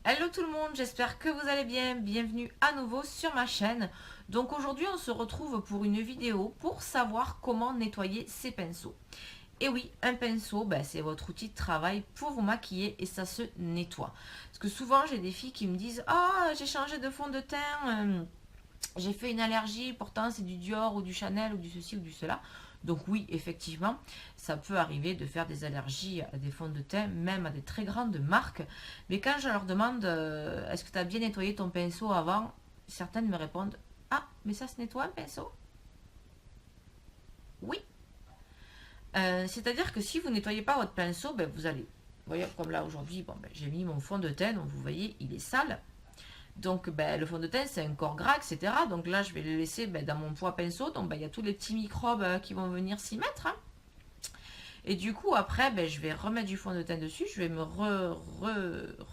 Hello tout le monde, j'espère que vous allez bien, bienvenue à nouveau sur ma chaîne. Donc aujourd'hui on se retrouve pour une vidéo pour savoir comment nettoyer ses pinceaux. Et oui, un pinceau, c'est votre outil de travail pour vous maquiller et ça se nettoie. Parce que souvent j'ai des filles qui me disent «Ah, j'ai changé de fond de teint, j'ai fait une allergie, pourtant c'est du Dior ou du Chanel ou du ceci ou du cela». Donc oui, effectivement, ça peut arriver de faire des allergies à des fonds de teint, même à des très grandes marques. Mais quand je leur demande est-ce que tu as bien nettoyé ton pinceau avant, certaines me répondent «Ah, mais ça se nettoie un pinceau?» Oui. C'est-à-dire que si vous nettoyez pas votre pinceau, vous allez, vous voyez, comme là aujourd'hui, j'ai mis mon fond de teint, donc vous voyez, il est sale. Donc le fond de teint, c'est un corps gras, etc. Donc là, je vais le laisser dans mon poids pinceau. Donc il y a tous les petits microbes qui vont venir s'y mettre, hein. Et du coup, après, je vais remettre du fond de teint dessus. Je vais me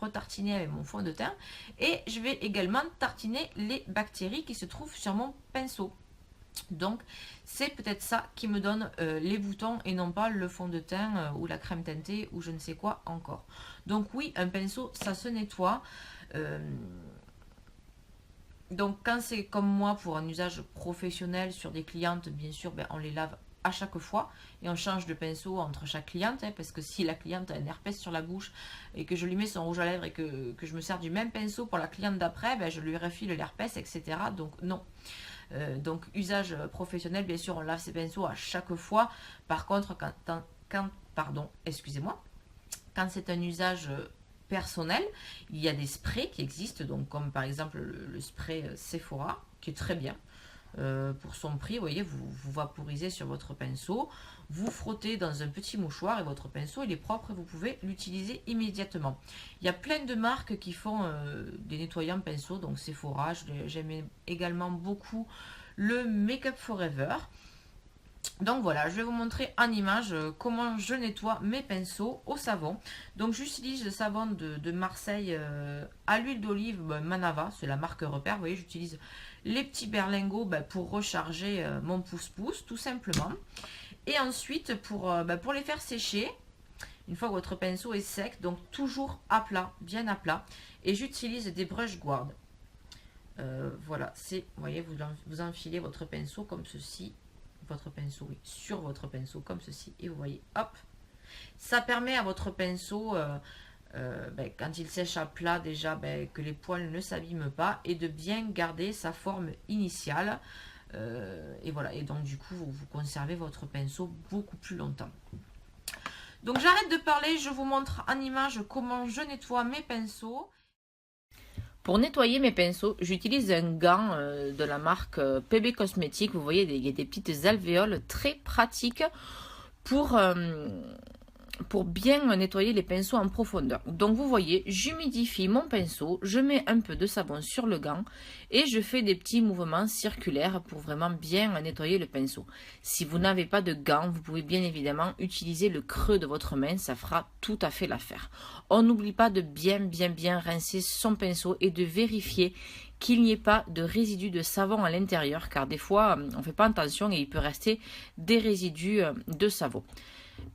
retartiner avec mon fond de teint. Et je vais également tartiner les bactéries qui se trouvent sur mon pinceau. Donc, c'est peut-être ça qui me donne les boutons et non pas le fond de teint ou la crème teintée ou je ne sais quoi encore. Donc oui, un pinceau, ça se nettoie. Donc quand c'est comme moi pour un usage professionnel sur des clientes, bien sûr, on les lave à chaque fois et on change de pinceau entre chaque cliente, hein, parce que si la cliente a un herpès sur la bouche et que je lui mets son rouge à lèvres et que je me sers du même pinceau pour la cliente d'après, je lui refile l'herpès, etc. Donc non. Donc usage professionnel, bien sûr, on lave ses pinceaux à chaque fois. Par contre, excusez-moi, quand c'est un usage personnel, il y a des sprays qui existent, donc comme par exemple le spray Sephora, qui est très bien. Pour son prix, vous voyez, vous vaporisez sur votre pinceau, vous frottez dans un petit mouchoir et votre pinceau il est propre et vous pouvez l'utiliser immédiatement. Il y a plein de marques qui font des nettoyants pinceaux, donc Sephora, j'aime également beaucoup le Make Up Forever. Donc voilà, je vais vous montrer en image comment je nettoie mes pinceaux au savon. Donc j'utilise le savon de Marseille à l'huile d'olive Manava, c'est la marque repère. Vous voyez, j'utilise les petits berlingots pour recharger mon pouce-pouce tout simplement. Et ensuite pour les faire sécher, une fois que votre pinceau est sec, donc toujours à plat, bien à plat. Et j'utilise des brush guard. Voilà, vous voyez, vous enfilez votre pinceau comme ceci. Votre pinceau, oui, sur votre pinceau comme ceci et vous voyez, hop, ça permet à votre pinceau quand il sèche à plat déjà que les poils ne s'abîment pas et de bien garder sa forme initiale et voilà, et donc du coup vous conservez votre pinceau beaucoup plus longtemps. Donc j'arrête de parler, je vous montre en image comment je nettoie mes pinceaux. Pour nettoyer mes pinceaux, j'utilise un gant de la marque PB Cosmétiques. Vous voyez, il y a des petites alvéoles très pratiques pour bien nettoyer les pinceaux en profondeur. Donc vous voyez, j'humidifie mon pinceau, je mets un peu de savon sur le gant et je fais des petits mouvements circulaires pour vraiment bien nettoyer le pinceau. Si vous n'avez pas de gant, vous pouvez bien évidemment utiliser le creux de votre main, ça fera tout à fait l'affaire. On n'oublie pas de bien rincer son pinceau et de vérifier qu'il n'y ait pas de résidus de savon à l'intérieur, car des fois on ne fait pas attention et il peut rester des résidus de savon.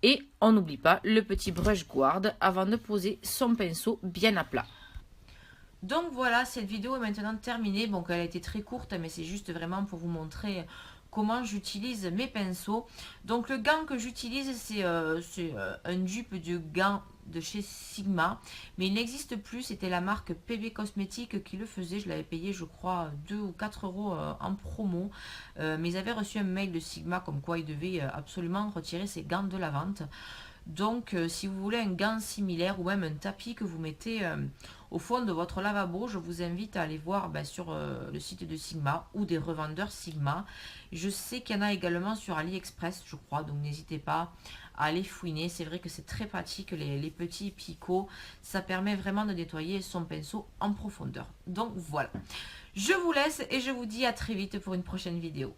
Et on n'oublie pas le petit brush guard avant de poser son pinceau bien à plat. Donc voilà, cette vidéo est maintenant terminée. Bon, elle a été très courte, mais c'est juste vraiment pour vous montrer comment j'utilise mes pinceaux. Donc le gant que j'utilise, c'est un dupe du gant de chez Sigma, mais il n'existe plus. C'était la marque PB Cosmétiques qui le faisait. Je l'avais payé, je crois, 2 ou 4 euros en promo, mais ils avaient reçu un mail de Sigma comme quoi ils devaient absolument retirer ces gants de la vente. Donc si vous voulez un gant similaire ou même un tapis que vous mettez au fond de votre lavabo, je vous invite à aller voir sur le site de Sigma ou des revendeurs Sigma. Je sais qu'il y en a également sur AliExpress, je crois, donc n'hésitez pas à aller fouiner. C'est vrai que c'est très pratique, les petits picots, ça permet vraiment de nettoyer son pinceau en profondeur. Donc voilà, je vous laisse et je vous dis à très vite pour une prochaine vidéo.